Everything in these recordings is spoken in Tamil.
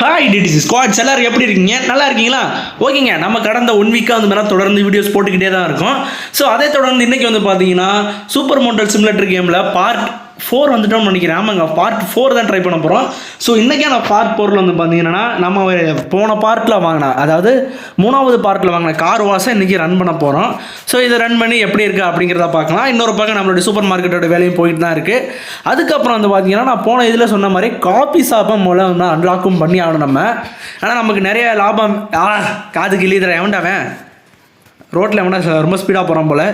ஹாய் டிடிசி ஸ்குவாட்ஸ் எல்லாரும் எப்படி இருக்கீங்க? நல்லா இருக்கீங்களா? ஓகேங்க, நம்ம கடந்த 1 வீக்காக வந்து மேலே தொடர்ந்து வீடியோஸ் போட்டுக்கிட்டே தான் இருக்கோம். ஸோ அதை தொடர்ந்து இன்றைக்கி வந்து பார்த்தீங்கன்னா சூப்பர் மோட்டல் சிமுலேட்டர் கேமில் பார்ட் 4 வந்துட்டோம்னு நினைக்கிறேன். ஆமாங்க, பார்ட் 4 தான் ட்ரை பண்ண போகிறோம். ஸோ இன்றைக்கான பார்ட் 4 வந்து பார்த்தீங்கன்னா நம்ம போன பார்ட்டில் வாங்கினா, அதாவது 3வது பார்ட்டில் வாங்கின கார் வாஷை இன்றைக்கி ரன் பண்ண போகிறோம். ஸோ இதை ரன் பண்ணி எப்படி இருக்குது அப்படிங்கிறத பார்க்கலாம். இன்னொரு பக்கம் நம்மளுடைய சூப்பர் மார்க்கெட்டோட வேலையும் போயிட்டு தான் இருக்குது. அதுக்கப்புறம் வந்து பார்த்தீங்கன்னா நான் போன இதில் சொன்ன மாதிரி காபி ஷாப்பை மூலம் வந்து அன்லாக்கும் பண்ணி ஆகணும் நம்ம. ஆனால் நமக்கு நிறைய லாபம் காது கிளிதர எவன்டாவன் ரோட்டில் எவனா ரொம்ப ஸ்பீடாக போகிறான் போல்.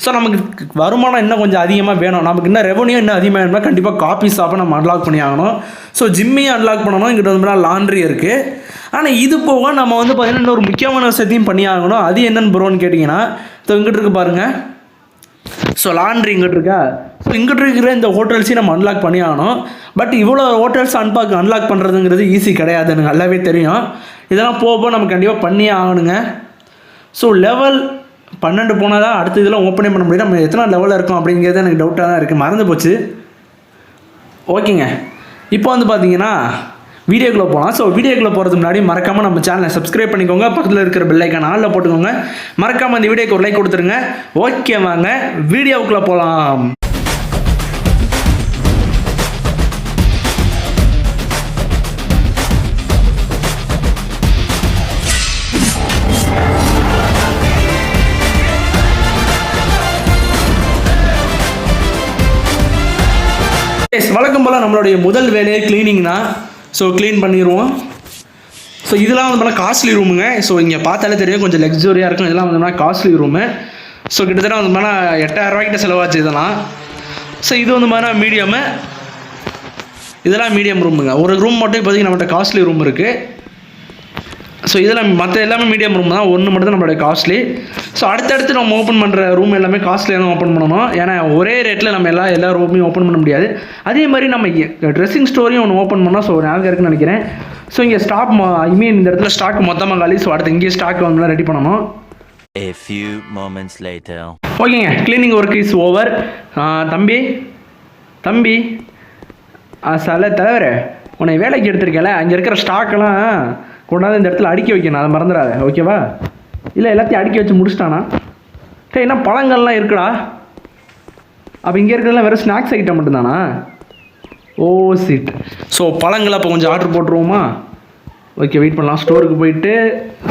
ஸோ நமக்கு வருமானம் இன்னும் கொஞ்சம் அதிகமாக வேணும், நமக்கு இன்னும் ரெவன்யூ இன்னும் அதிகமாக வேணும்னா கண்டிப்பாக காபி ஷாப்பை நம்ம அன்லாக் பண்ணி ஆகணும். ஸோ ஜிம்மையும் அன்லாக் பண்ணணும். இங்கிட்ட வந்து லாண்ட்ரி இருக்குது. ஆனால் இது போக நம்ம வந்து பார்த்திங்கன்னா இன்னொரு முக்கியமான விஷயத்தையும் பண்ணி ஆகணும். அது என்னென்னு ப்ரோன்னு கேட்டிங்கன்னா, ஸோ இங்கிட்ட இருக்குது பாருங்கள். ஸோ லாண்ட்ரி இங்கிட்ட இருக்கா. ஸோ இங்கிட்ட இருக்கிற இந்த ஹோட்டல்ஸையும் நம்ம அன்லாக் பண்ணி ஆகணும். பட் இவ்வளோ ஹோட்டல்ஸ் அன்லாக் பண்ணுறதுங்கிறது ஈஸி கிடையாது, எனக்கு நல்லாவே தெரியும். இதெல்லாம் போக நம்ம கண்டிப்பாக பண்ணியே ஆகணுங்க. ஸோ லெவல் 12 போனால் தான் அடுத்த இதெல்லாம் ஓப்பனே பண்ண முடியும். நம்ம எத்தனை லெவலில் இருக்கோம் அப்படிங்கிறது எனக்கு டவுட்டாக தான் இருக்குது, மறந்து போச்சு. ஓகேங்க, இப்போ வந்து பார்த்தீங்கன்னா வீடியோக்குள்ளே போகலாம். ஸோ வீடியோக்குள்ளே போகிறதுக்கு முன்னாடி மறக்காமல் நம்ம சேனலை சப்ஸ்கிரைப் பண்ணிக்கோங்க, பக்கத்தில் இருக்கிற பெல் ஐக்கான் ஆலில் போட்டுக்கோங்க, மறக்காமல் இந்த வீடியோக்கு ஒரு லைக் கொடுத்துருங்க. ஓகே, வாங்க வீடியோவுக்குள்ளே போகலாம். வழக்கம் போல் நம்மளுடைய முதல் வேலையை க்ளீனிங் தான். ஸோ க்ளீன் பண்ணிடுவோம். ஸோ இதெல்லாம் வந்து பார்த்தா காஸ்ட்லி ரூமுங்க. ஸோ இங்கே பார்த்தாலே தெரியும், கொஞ்சம் லக்ஸுரியாக இருக்கும். இதெல்லாம் வந்து காஸ்ட்லி ரூமு. ஸோ கிட்டத்தட்ட வந்து பார்த்தா 8000 ரூபாய்க்கிட்ட செலவாச்சு இதெல்லாம். ஸோ இது வந்து பார்த்தா மீடியமு, இதெல்லாம் மீடியம் ரூமுங்க. ஒரு ரூம் மட்டும் இப்போதைக்கு நம்மகிட்ட காஸ்ட்லி ரூம் இருக்குது. ஸோ இதெல்லாம் மற்ற எல்லாமே மீடியம் ரூம் தான், ஒன்று மட்டும் தான் நம்மளுடைய காஸ்ட்லி. ஸோ அடுத்தடுத்து நம்ம ஓப்பன் பண்ணுற ரூம் எல்லாமே காஸ்ட்லியாக தான் ஓப்பன் பண்ணணும். ஏன்னா ஒரே ரேட்டில் நம்ம எல்லா ரூமையும் ஓப்பன் பண்ண முடியாது. அதே மாதிரி நம்ம ட்ரெஸ்ஸிங் ஸ்டோரையும் ஒன்று ஓப்பன் பண்ணோம். ஸோ ஞாபகம் இருக்குன்னு நினைக்கிறேன். ஸோ இங்கே ஸ்டாக் இந்த இடத்துல ஸ்டாக் மொத்தமாக காலி. ஸோ அடுத்து இங்கேயே ஸ்டாக் வந்து ரெடி பண்ணணும். A few moments later. ஓகேங்க, கிளீனிங் ஒர்க் இஸ் ஓவர். தம்பி சால தலைவரே, உன்னை வேலைக்கு எடுத்திருக்கேன்ல, அங்கே இருக்கிற ஸ்டாக்கெல்லாம் கொண்டாந்து இந்த இடத்துல அடுக்கி வைக்கணும், அதை மறந்துடாத. ஓகேவா? இல்லை எல்லாத்தையும் அடுக்கி வச்சு முடிச்சிட்டானா? என்ன பழங்கள்லாம் இருக்குடா. அப்போ இங்கே இருக்கிறதெல்லாம் வெறும் ஸ்நாக்ஸ் ஐட்டம் மட்டும்தானா? ஓ சீட். ஸோ பழங்களை அப்போ கொஞ்சம் ஆர்டர் போட்டுருவோமா? ஓகே, வெயிட் பண்ணலாம். ஸ்டோருக்கு போயிட்டு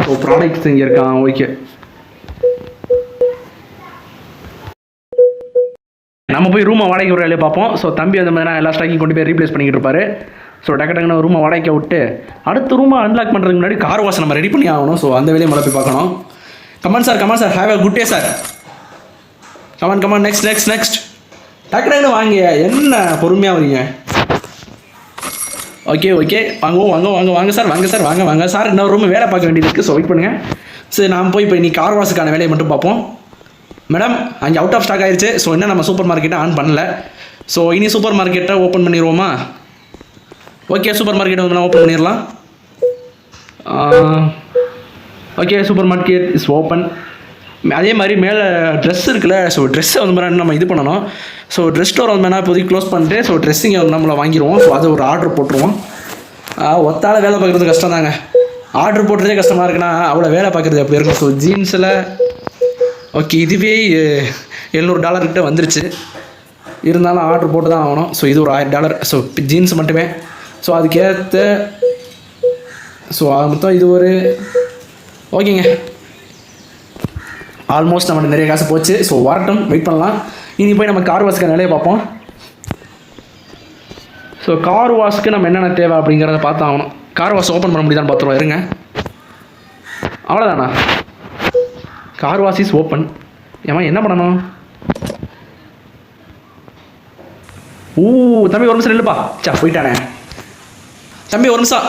ஸோ ப்ராடக்ட்ஸ் இங்கே இருக்கான். ஓகே, நம்ம போய் ரூமை வாடகைக்கு ஒரு வேலையை பார்ப்போம். ஸோ தம்பி அந்த மாதிரி எல்லா ஸ்டாக்கையும் கொண்டு போய் ரீப்ளேஸ் பண்ணிக்கிட்டு இருப்பாரு. ஸோ டக்குன்னு ரூமை வாடகைக்க விட்டு அடுத்த ரூமை அன்லாக் பண்ணுறதுக்கு முன்னாடி கார் வாஷ் நம்ம ரெடி பண்ணி ஆகணும். ஸோ அந்த வேலையை மழை போய் பார்க்கணும். Come on sir, have a good day sir. Come on next டக்குன்னு வாங்க. என்ன பொறுமையாக வரீங்க? ஓகே வாங்க சார், வாங்க சார். இன்னொரு ரூம் வேலை பார்க்க வேண்டியது இருக்குது. ஸோ வெயிட் பண்ணுங்கள். சரி, நான் போய் இப்போ நீ கார் வாஷுக்கான வேலையை மட்டும் பார்ப்போம். மேடம், அங்கே அவுட் ஆஃப் ஸ்டாக் ஆயிடுச்சு. ஸோ இன்னும் நம்ம சூப்பர் மார்க்கெட்டை ஆன் பண்ணல. ஸோ இனி சூப்பர் மார்க்கெட்டை ஓப்பன் பண்ணிடுவோமா? ஓகே, சூப்பர் மார்க்கெட்டை வந்து நான் ஓப்பன் பண்ணிடலாம். Okay, super market is open. அதே மாதிரி மேலே ட்ரெஸ் இருக்குல்ல, ஸோ ட்ரெஸ்ஸை வந்து மாதிரி நம்ம இது பண்ணணும். ஸோ ட்ரெஸ் ஸ்டோர் வந்து வேணால் இப்போதைக்கு க்ளோஸ் பண்ணிட்டு ஸோ ட்ரெஸ்ஸிங்கை வந்து நம்மளை வாங்கிடுவோம். ஸோ அதை ஒரு ஆர்டர் போட்டுருவோம். ஒத்தால வேலை பார்க்குறது கஷ்டம் தாங்க. ஆர்டர் போட்டுறதே கஷ்டமாக இருக்குன்னா அவ்வளோ வேலை பார்க்குறது அப்படி இருக்கும். ஸோ ஜீன்ஸில் ஓகே, இதுவே $700 கிட்ட வந்துருச்சு. இருந்தாலும் ஆர்டர் போட்டு தான் ஆகணும். ஸோ இது ஒரு $1000. ஸோ ஜீன்ஸ் மட்டுமே. ஸோ அதுக்கேற்ற ஸோ மொத்தம் இது ஒரு ஓகேங்க. ஆல்மோஸ்ட் நம்மளுக்கு நிறைய காசு போச்சு. ஸோ வரட்டும், வெயிட் பண்ணலாம். இனி போய் நம்ம கார் வாஷ்க்கு நிலையை பார்ப்போம். ஸோ கார் வாஷ்க்கு நம்ம என்னென்ன தேவை அப்படிங்கிறத பார்த்து ஆகணும். கார் வாஷ் ஓப்பன் பண்ண முடியுதான்னு பார்த்துருவோம். இருங்க, அவ்வளோதானா? Car wash is open. ஏமா என்ன பண்ணணும்? தம்பி ஒரு நிமிஷம் இல்லைப்பா. போயிட்டானே தம்பி, ஒரு நிமிஷம்.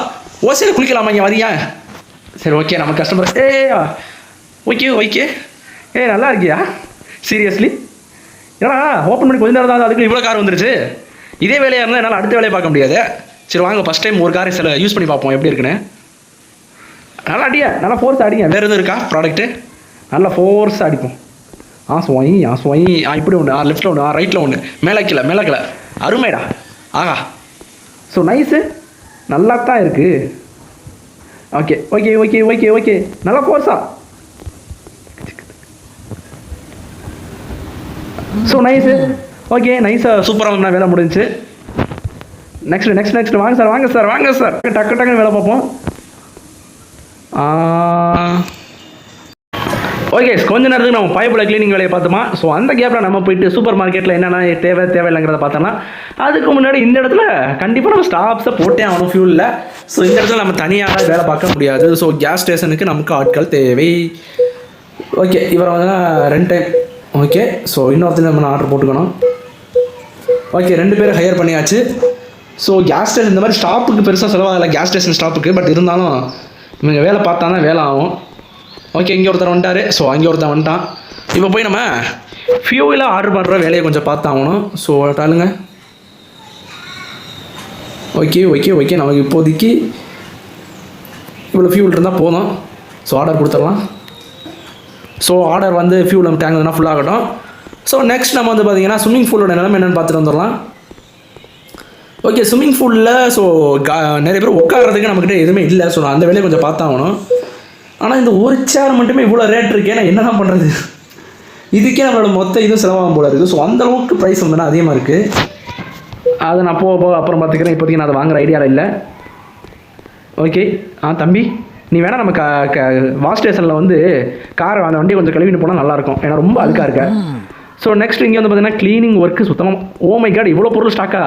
ஓசையில் குளிக்கலாமா? இங்கே வரியா? சரி, ஓகே. நம்ம கஸ்டமர் ஓகே. நல்லா இருக்கியா? சீரியஸ்லி? ஏன்னா ஓப்பன் பண்ணி கொஞ்சம் நேரம் தான், அதுக்கு இவ்வளோ கார் வந்துருச்சு. இதே வேலையாக இருந்தால் என்னால் அடுத்த வேலையை பார்க்க முடியாது. சரி வாங்க, ஃபஸ்ட் டைம் ஒரு காரை யூஸ் பண்ணி பார்ப்போம் எப்படி இருக்குன்னு. நல்லா ஃபோர்ஸ் அடிங்க. வேறு எதுவும் இருக்கா ப்ராடக்ட்டு? நல்லா ஃபோர்ஸ் அடிப்போம். சுவை இப்படி ஒன்று, லெஃப்ட்டில் ஒன்று, ரைட்டில் ஒன்று, மேலே கீழே அருமைடா. ஆகா, ஸோ நைஸு, நல்லா தான் இருக்குது. Okay okay okay okay okay நல்லா ஃபோர்ஸா. So nice. ஓகே நைஸாக சூப்பராக வேலை முடிஞ்சிச்சு. நெக்ஸ்ட் வாங்க சார் டக்கு டக்குன்னு வேலை பார்ப்போம். ஓகே கொஞ்ச நேரத்துக்கு நம்ம பைப்பில் க்ளீனிங் வேலையை பார்த்தோமா. ஸோ அந்த கேப்பில் நம்ம போயிட்டு சூப்பர் மார்க்கெட்டில் என்னென்ன தேவையில்லைங்கிறத பார்த்தோம்னா, அதுக்கு முன்னாடி இந்த இடத்துல கண்டிப்பாக நம்ம ஸ்டாப்ஸை போட்டே ஆகணும் ஃபியூலில். ஸோ இந்த இடத்துல நம்ம தனியாக வேலை பார்க்க முடியாது. ஸோ கேஸ் ஸ்டேஷனுக்கு நமக்கு ஆட்கள் தேவை. ஓகே இவரை வந்து 2 டைம். ஓகே ஸோ இன்னொருத்தர் நம்ம ஆர்டர் போட்டுக்கணும். ஓகே 2 பேர் ஹையர் பண்ணியாச்சு. ஸோ கேஸ் ஸ்டேஷன் இந்த மாதிரி ஸ்டாப்புக்கு பெருசாக செலவாகலை, கேஸ் ஸ்டேஷன் ஸ்டாப்புக்கு. பட் இருந்தாலும் இவங்க வேலை பார்த்தா தான் வேலை ஆகும். ஓகே இங்கே ஒருத்தர் வந்துட்டார். ஸோ அங்கே ஒருத்தர் வந்துட்டான். இப்போ போய் நம்ம ஃபியூவில் ஆர்டர் பண்ணுற வேலையை கொஞ்சம் பார்த்தாகணும். ஸோ டாலுங்க. ஓகே ஓகே ஓகே நமக்கு இப்போதைக்கு இவ்வளோ ஃபியூல் இருந்தால் போதும். ஸோ ஆர்டர் கொடுத்துடலாம். ஸோ ஆர்டர் வந்து ஃபியூல் நம்ம டேங்க் ஃபுல் ஆகட்டும். ஸோ நெக்ஸ்ட் நம்ம வந்து பார்த்திங்கன்னா ஸ்விம்மிங் பூலோட நிலைமை என்னென்னு பார்த்துட்டு வந்துடலாம். ஓகே ஸ்விம்மிங் பூலில் ஸோ நிறைய பேர் உட்காரதுக்கு நம்மக்கிட்ட எதுவுமே இல்லை. ஸோ நான் அந்த வேலையை கொஞ்சம் பார்த்தாகணும். ஆனால் இந்த ஒரு சேர் மட்டுமே இவ்வளோ ரேட் இருக்கே, நான் என்ன தான் பண்ணுறது? இதுக்கே நம்மளோட மொத்த இதுவும் செலவாகும் போல இருக்குது. ஸோ அந்தளவுக்கு ப்ரைஸ் வந்து அதிகமாக இருக்குது. அதை நான் போக அப்புறம் பார்த்துக்கிறேன். இப்போதைக்கு நான் அதை வாங்குற ஐடியாவில் இல்லை. ஓகே தம்பி நீ வேணால் நம்ம வாஷ் ஸ்டேஷனில் வந்து காரை அந்த வண்டியை கொஞ்சம் கழுவிட்டு போனால் நல்லாயிருக்கும். ஏன்னா ரொம்ப அழுக்காக இருக்க. ஸோ நெக்ஸ்ட் இங்கே வந்து பார்த்தீங்கன்னா க்ளீனிங் ஒர்க்கு சுத்தமாக. ஓ மை காட் இவ்வளோ பொருள் ஸ்டாக்கா?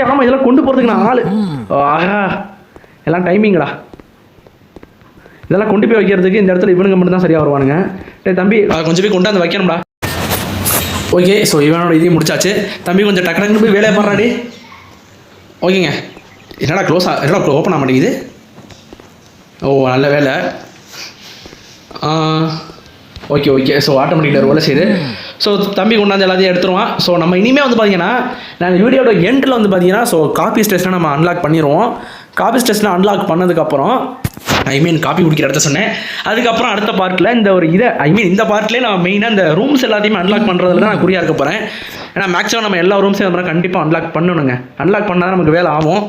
ஆமாம் இதெல்லாம் கொண்டு போகிறதுக்கு நான் ஆள். ஆஹா எல்லாம் டைமிங்கடா. இதெல்லாம் கொண்டு போய் வைக்கிறதுக்கு இந்த இடத்துல இவனுங்க மட்டும் தான் சரியாக வருவானுங்க. தம்பி கொஞ்சம் போய் கொண்டாந்து வைக்கணும்டா. ஓகே ஸோ இவனோட இதையும் முடிச்சாச்சு. தம்பி கொஞ்சம் டக்குனு போய் வேலையை பாடுறாடி. ஓகேங்க என்னடா ஓப்பன் ஆக மாட்டேங்குது. ஓ நல்ல வேலை. ஓகே ஓகே ஸோ ஆட்டோமேட்டிக்கில் வேலை செய்யுது. ஸோ தம்பி கொண்டாந்து எல்லாத்தையும் எடுத்துருவான். ஸோ நம்ம இனிமேல் வந்து பார்த்தீங்கன்னா நான் வீடியோட எண்டில் வந்து பார்த்தீங்கன்னா ஸோ காப்பி ஸ்டேஷனை நம்ம அன்லாக் பண்ணிடுவோம். காப்பி ஸ்டேஷனை அன்லாக் பண்ணதுக்கப்புறம் காப்பி குடிக்கிற இடத்த சொன்னேன். அதுக்கப்புறம் அடுத்த பார்ட்டில் இந்த ஒரு இந்த பார்ட்லேயே நான் மெயினாக இந்த ரூம்ஸ் எல்லாத்தையுமே அன்லாக் பண்ணுறதுல தான் நான் குறியாக இருக்க போகிறேன். ஏன்னா மேக்ஸிமம் நம்ம எல்லா ரூம்ஸையும் வந்து கண்டிப்பாக அன்லாக் பண்ணணுங்க. அன்லாக் பண்ணால் தான் நமக்கு வேலை ஆகும்.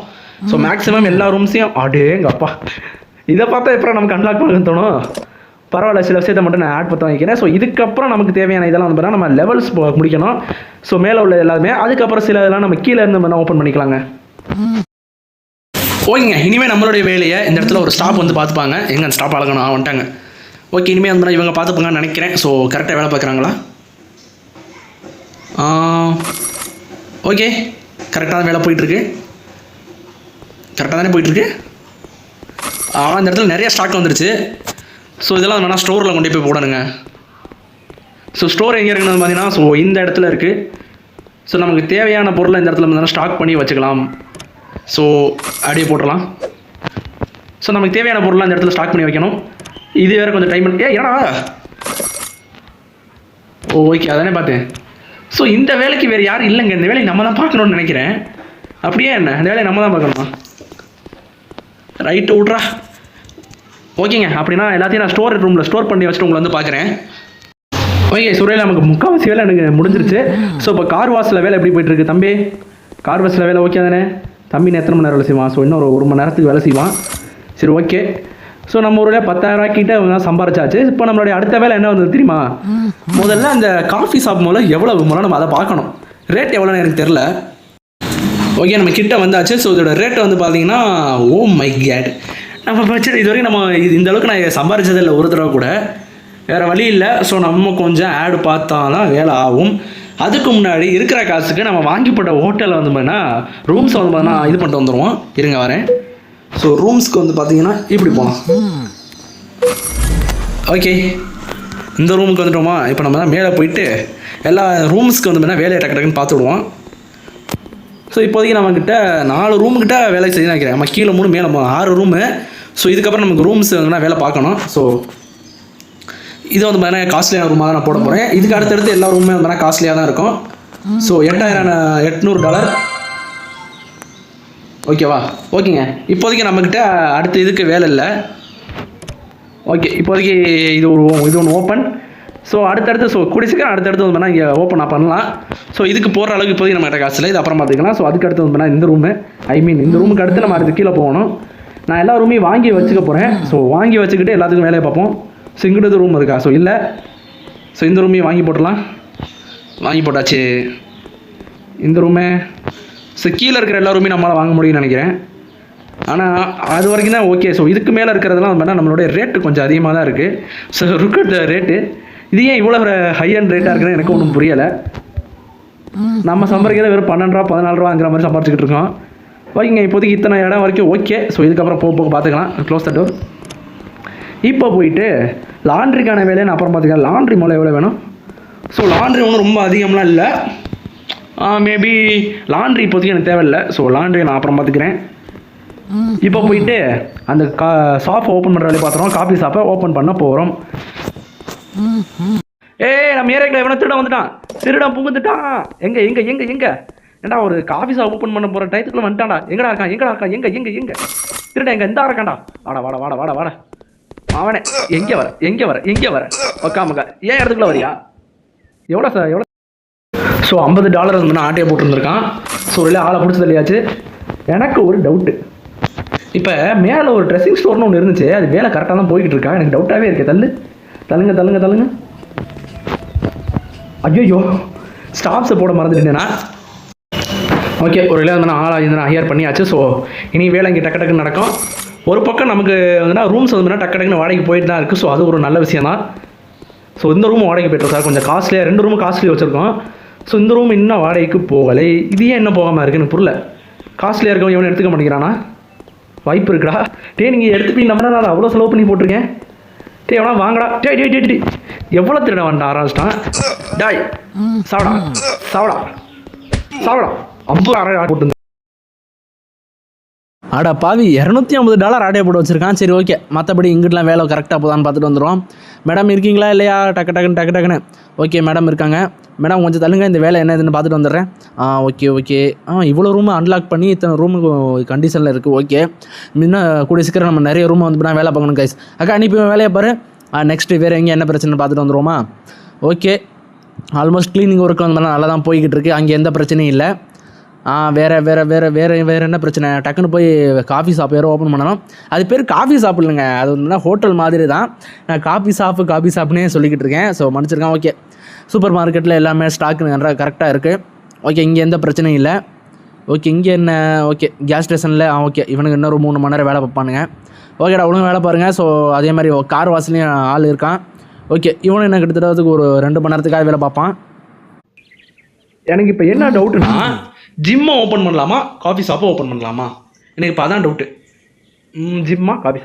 ஸோ மேக்ஸிமம் எல்லா ரூம்ஸையும் எங்கப்பா இதை பார்த்தா எப்போ நமக்கு அன்லாக் பண்ண தோணும். பரவாயில்ல சில விஷயத்தை மட்டும் நான் ஆட் பண்ண வைக்கிறேன். ஸோ இதுக்கப்புறம் நமக்கு தேவையான இதெல்லாம் வந்து பார்த்தா நம்ம லெவல்ஸ் முடிக்கணும். ஸோ மேலே உள்ள எல்லாமே அதுக்கப்புறம் சில இதெல்லாம் நம்ம கீழே இருந்து நம்ம ஓப்பன் பண்ணிக்கலாங்க. ஓகேங்க இனிமேல் நம்மளுடைய வேலையை இந்த இடத்துல ஒரு ஸ்டாப் வந்து பார்த்துப்பாங்க. எங்கே அந்த ஸ்டாப் அழகணும் வந்துட்டாங்க. ஓகே இனிமேல் வந்து இவங்க பார்த்துப்பாங்கன்னு நினைக்கிறேன். ஸோ கரெக்டாக வேலை பார்க்குறாங்களா? ஓகே கரெக்டாக தான் வேலை போயிட்டுருக்கு. கரெக்டாக தானே போயிட்டுருக்கு. இந்த இடத்துல நிறைய ஸ்டாக் வந்துருச்சு. ஸோ இதெல்லாம் வேணால் ஸ்டோரில் கொண்டு போய் போடணுங்க. ஸோ ஸ்டோர் எங்கே இருக்குன்னு பார்த்தீங்கன்னா ஸோ இந்த இடத்துல இருக்குது. ஸோ நமக்கு தேவையான பொருளை இந்த இடத்துல வந்து ஸ்டாக் பண்ணி வச்சுக்கலாம். ஸோ அப்படியே போட்டுடலாம். ஸோ நமக்கு தேவையான பொருளாக இந்த இடத்துல ஸ்டாக் பண்ணி வைக்கணும். இது வேறு கொஞ்சம் டைம் ஏன்னா ஓகே அதானே பார்த்தேன். ஸோ இந்த வேலைக்கு வேறு யாரும் இல்லைங்க. இந்த வேலையை நம்ம தான் பார்க்கணுன்னு நினைக்கிறேன். அப்படியே என்ன இந்த வேலையை நம்ம தான் பார்க்கணுமா? ரைட்டு விட்றா. ஓகேங்க அப்படின்னா எல்லாத்தையும் நான் ரூமில் ஸ்டோர் பண்ணி வச்சுட்டு உங்களை வந்து பார்க்குறேன். ஓகே சுரையில் நமக்கு முக்கால்வாசி வேலை எனக்கு முடிஞ்சிருச்சு. ஸோ இப்போ கார் வாஷில் வேலை எப்படி போயிட்டுருக்கு தம்பி? கார் வாஷில் வேலை ஓகே தானே? தம்பி எத்தனை மணி நேரம் வேலை செய்வான்? ஸோ இன்னும் ஒரு மணி நேரத்துக்கு வேலை செய்வான். சரி ஓகே. ஸோ நம்ம ஒரு 10,000 கிட்ட சம்பாரிச்சாச்சு. இப்போ நம்மளுடைய அடுத்த வேலை என்ன வந்தது தெரியுமா? முதல்ல அந்த காஃபி ஷாப் மூலம் எவ்வளோ மூலம் நம்ம அதை பார்க்கணும். ரேட் எவ்வளோன்னு எனக்கு தெரில. ஓகே நம்ம கிட்ட வந்தாச்சு. ஸோ இதோட ரேட் வந்து பார்த்தீங்கன்னா ஓ மை கேட் நம்ம பட்ஜெட் இது வரைக்கும் நம்ம இந்த அளவுக்கு நான் சம்பாரிச்சது இல்லை ஒரு தடவை கூட. வேறு வழி இல்லை. ஸோ நம்ம கொஞ்சம் ஆடு பார்த்தாலும் வேலை ஆகும். அதுக்கு முன்னாடி இருக்கிற காசுக்கு நம்ம வாங்கிப்பட்ட ஹோட்டலில் வந்து பார்த்தீங்கன்னா ரூம்ஸை வந்து பார்த்தீங்கன்னா இது பண்ணிட்டு வந்துடுவோம். இருங்க வரேன். ஸோ ரூம்ஸ்க்கு வந்து பார்த்தீங்கன்னா இப்படி போகலாம். ஓகே இந்த ரூமுக்கு வந்துட்டோமா? இப்போ நம்ம தான் மேலே போயிட்டு எல்லா ரூம்ஸ்க்கு வந்து பார்த்தீங்கன்னா வேலையை டக்குன்னு பார்த்து விடுவோம். ஸோ இப்போதைக்கு நம்மக்கிட்ட 4 ரூமுக்கிட்ட வேலை செய்ய நினைக்கிறேன். நம்ம கீழே 3 மேலே 6 ரூமு. ஸோ இதுக்கப்புறம் நமக்கு ரூம்ஸ் வந்து வேலை பார்க்கணும். ஸோ இது வந்து பார்த்தீங்கன்னா காஸ்ட்லியான ரூமாக தான் நான் போட போகிறேன். இதுக்கு அடுத்தடுத்து எல்லா ரூமுமே வந்து காஸ்ட்லியாக தான் இருக்கும். ஸோ $8,800. ஓகேவா? ஓகேங்க இப்போதைக்கு நம்மக்கிட்ட அடுத்த இதுக்கு வேலை இல்லை. ஓகே இப்போதைக்கு இது ஒன்று ஓப்பன். ஸோ அடுத்தடுத்து குடிச்சுக்க அடுத்தடுத்து வந்து இங்கே ஓப்பன் பண்ணலாம். ஸோ இதுக்கு போகிற அளவுக்கு இப்போதைக்கு நம்ம காசு இல்லை. இது அப்புறம் பார்த்துக்கலாம். ஸோ அதுக்கு அடுத்து வந்து இந்த ரூமு இந்த ரூமுக்கு அடுத்து நம்ம அடுத்து கீழே போகணும். நான் எல்லா ரூமையும் வாங்கி வச்சுக்க போகிறேன். ஸோ வாங்கி வச்சுக்கிட்டு எல்லாத்துக்கும் வேலையை பார்ப்போம். ஸோ இங்கிட்ட ரூம் இருக்கா? ஸோ இல்லை. ஸோ இந்த ரூமையும் வாங்கி போட்டுடலாம். வாங்கி போட்டாச்சு. இந்த ரூமே ஸோ கீழே இருக்கிற எல்லா ரூமையும் நம்மளால் வாங்க முடியும்னு நினைக்கிறேன். ஆனால் அது வரைக்கும் தான் ஓகே. ஸோ இதுக்கு மேலே இருக்கிறதெல்லாம் பார்த்தா நம்மளுடைய ரேட்டு கொஞ்சம் அதிகமாக தான் இருக்குது. ஸோ இருக்கிற ரேட்டு இது ஏன் இவ்வளோ ஹை அண்ட் ரேட்டாக இருக்குன்னு எனக்கு ஒன்றும் புரியலை. நம்ம சம்பாதிக்கிறத வெறும் 12 ரூபா 14 ரூபாங்கிற மாதிரி சம்பாதிச்சுக்கிட்டு இருக்கோம். ஓகேங்க, இப்போதைக்கு இத்தனை இடம் வரைக்கும் ஓகே. ஸோ இதுக்கப்புறம் போக பார்த்துக்கலாம். Close the door. இப்போ போயிட்டு லாண்ட்ரிக்கான வேலையை நான் அப்புறம் பார்த்துக்கலாம். லாண்ட்ரி மூலம் எவ்வளோ வேணும்? ஸோ லாண்ட்ரி ஒன்றும் ரொம்ப அதிகம்லாம் இல்லை. மேபி லாண்ட்ரி இப்போதைக்கு எனக்கு தேவையில்லை. ஸோ லாண்ட்ரி நான் அப்புறம் பார்த்துக்கிறேன். இப்போ போயிட்டு அந்த ஷாப் ஓப்பன் பண்ணுற வேலையை பார்த்துறோம். காஃபி ஷாப்பை ஓப்பன் பண்ண போகிறோம். நம்ம ஏரியாக்கில் எவனை திருட வந்துட்டான். திருடன் புகுந்துட்டான். எங்கே ஏண்டா ஒரு காஃபி ஷாப் ஓப்பன் பண்ண போகிற டயத்துக்குள்ள வந்துட்டான்டா. எங்கடா இருக்கான் எங்கே திருடன் எங்கே எந்தா இருக்கான்டா. வாடா அவனே எங்கே வர உக்காமக்கா ஏன் இடத்துக்குள்ள வரியா? எவ்வளோ சார் எவ்வளோ? ஸோ $50 வந்து நான் ஆட்டையை போட்டுருந்துருக்கான். ஸோ இல்லை ஆளை பிடிச்சி தள்ளியாச்சு. எனக்கு ஒரு டவுட்டு. இப்போ மேலே ஒரு ட்ரெஸ்ஸிங் ஸ்டோர்னு ஒன்று இருந்துச்சு. அது வேலை கரெக்டாக தான் போய்கிட்டு இருக்கா? எனக்கு டவுட்டாகவே இருக்கு. தள்ளுங்க. ஐயோ ஸ்டாப்ஸை போட மறந்துட்டேன்னா. ஓகே, ஒரு வேலை வந்து நான் ஆளாக நான் ஹையர் பண்ணியாச்சு. ஸோ இனி வேலை இங்கே டக்கு நடக்கும். ஒரு பக்கம் நமக்கு வந்துன்னா ரூம்ஸ் வந்து டக்குன்னு வாடகைக்கு போயிட்டு தான் இருக்குது. ஸோ அது ஒரு நல்ல விஷயம் தான். ஸோ இந்த ரூம் வாடகைக்கு போய்ட்டு சார் கொஞ்சம் காஸ்ட்லியாக 2 ரூம் காஸ்ட்லி வச்சுருக்கோம். ஸோ இந்த ரூம் இன்னும் வாடகைக்கு போகலை. இது ஏன் என்ன போகாமல் இருக்குன்னு புரியல. காஸ்ட்லியாக இருக்கவங்க எவனை எடுத்துக்க மாட்டேங்கிறானா? வாய்ப்பு இருக்குடா. நீங்கள் எடுத்துப்பீங்க நம்ம நான் அவ்வளோ செலவு பண்ணி போட்டிருக்கேன். எவனா வாங்கடா. டே எவ்வளோ திருட வேண்டாம் ஆரம்பிச்சிட்டான். டாய் சாவடா 50 போட்டு ஆடா பாவி $250 ஆடையை போட்டு வச்சுருக்கான். சரி ஓகே, மற்றபடி இங்கிட்டலாம் வேலை கரெக்டாக போதான்னு பார்த்துட்டு வந்துடுவோம். மேடம் இருக்கீங்களா இல்லையா? டக்குன்னு ஓகே மேடம் இருக்காங்க. மேடம் கொஞ்சம் தள்ளுங்க, இந்த வேலை என்ன இதுன்னு பார்த்துட்டு வந்துடுறேன். ஓகே இவ்வளோ ரூம் அன்லாக் பண்ணி இத்தனை ரூமு கண்டிஷனில் இருக்குது. ஓகே, இன்னும் கூடிய சீக்கிரம் நம்ம நிறைய ரூம் வந்து வேலை பார்க்கணும் கைஸ். அக்கா அனுப்பி வேலையை பாரு. நெக்ஸ்ட்டு வேறு எங்கே என்ன பிரச்சனை பார்த்துட்டு வந்துடுவோமா? ஓகே, ஆல்மோஸ்ட் க்ளீனிங் ஒர்க் வந்து நல்லா தான் போய்கிட்டு இருக்குது. அங்கே எந்த பிரச்சனையும் இல்லை. வேறு என்ன பிரச்சனை? டக்குன்னு போய் காஃபி ஷாப் வேறு ஓப்பன் பண்ணணும். அது பேர் காஃபி ஷாப் இல்லைங்க, அது வந்து ஹோட்டல் மாதிரி தான். நான் காஃபி ஷாப்னே சொல்லிக்கிட்டு இருக்கேன். ஸோ மன்னிச்சிருக்கேன். ஓகே, சூப்பர் மார்க்கெட்டில் எல்லாமே ஸ்டாக் கரெக்டாக இருக்குது. ஓகே, இங்கே எந்த பிரச்சனையும் இல்லை. ஓகே, இங்கே என்ன? ஓகே, கேஸ் ஸ்டேஷனில் ஓகே, இவனுக்கு இன்னொரு 3 மணி நேரம் வேலை பார்ப்பானுங்க. ஓகேடா, ஒழுங்கு வேலை பாருங்கள். ஸோ அதே மாதிரி கார் வாசலையும் ஆள் இருக்கான். ஓகே, இவனும் என்ன கிட்டத்தட்ட ஒரு 2 மணி நேரத்துக்காக வேலை பார்ப்பான். எனக்கு இப்போ என்ன டவுட்டுனா, ஜிம்மை ஓப்பன் பண்ணலாமா காஃபி ஷாப்பை ஓப்பன் பண்ணலாமா? எனக்கு இப்போ அதான் டவுட்டு. ஜிம்மா காஃபி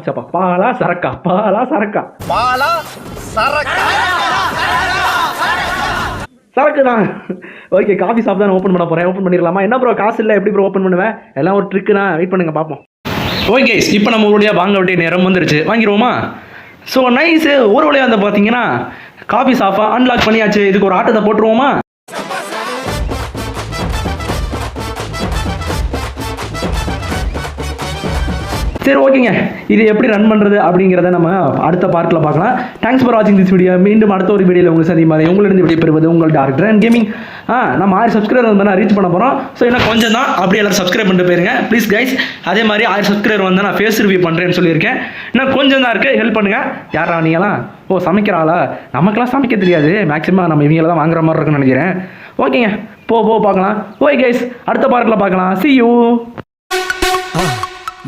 ஷாப்பா? பாலா சரக்கா சரக்கு தான். ஓகே, காஃபி ஷாப் தான் ஓப்பன் பண்ண போகிறேன். ஓப்பன் பண்ணிடலாமா? என்ன ப்ரோ காசு இல்லை, எப்படி ப்ரோ ஓப்பன் பண்ணுவேன்? எல்லாம் ஒரு ட்ரிக்கு தான். வெயிட் பண்ணுங்க பார்ப்போம். ஓகே, இப்போ நம்ம ஒரு வழியாக வாங்க வேண்டிய நேரம் வந்துருச்சு. வாங்கிடுவோமா? So nice. ஒரு வழியாக வந்து பார்த்தீங்கன்னா காஃபி ஷாப்பை அன்லாக் பண்ணியாச்சு. இதுக்கு ஒரு ஆட்டத்தை போட்டுருவோமா? சரி ஓகேங்க, இது எப்படி ரன் பண்ணுறது அப்படிங்கிறத நம்ம அடுத்த பார்ட்டில் பார்க்கலாம். தேங்க்ஸ் ஃபார் வாட்சிங் திஸ் வீடியோ. மீண்டும் அடுத்த ஒரு வீடியோவில் உங்களுக்கு சந்திப்பாரு. உங்களிடம் விடைபெறுவது உங்கள் டார்க் ட்ராகன் கேமிங். நம்ம 1000 சப்ஸ்கிரைபர் வந்து ரீச் பண்ண போகிறோம். ஸோ இன்னும் கொஞ்சம் தான். அப்படியே எல்லாரும் சப்ஸ்கிரைப் பண்ணிட்டு போயிருங்க ப்ளீஸ் கைஸ். அதே மாதிரி 1000 சப்ஸ்கிரைபர் வந்து நான் ஃபேஸ் ரிவ்யூ பண்ணுறேன்னு சொல்லியிருக்கேன். இன்னும் கொஞ்சம் தான் இருக்குது, ஹெல்ப் பண்ணுங்கள். யாரா நீங்களாம்? சமைக்கிறாளா? நமக்கெல்லாம் சமைக்க தெரியாது. மேக்ஸிமம் நம்ம இவங்கள தான் வாங்குற மாதிரி இருக்குன்னு நினைக்கிறேன். ஓகேங்க, பார்க்கலாம். ஓகே கைஸ், அடுத்த பார்ட்டில் பார்க்கலாம். See you.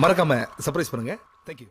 மறக்காம சர்ப்ரைஸ் பண்ணுங்க. Thank you.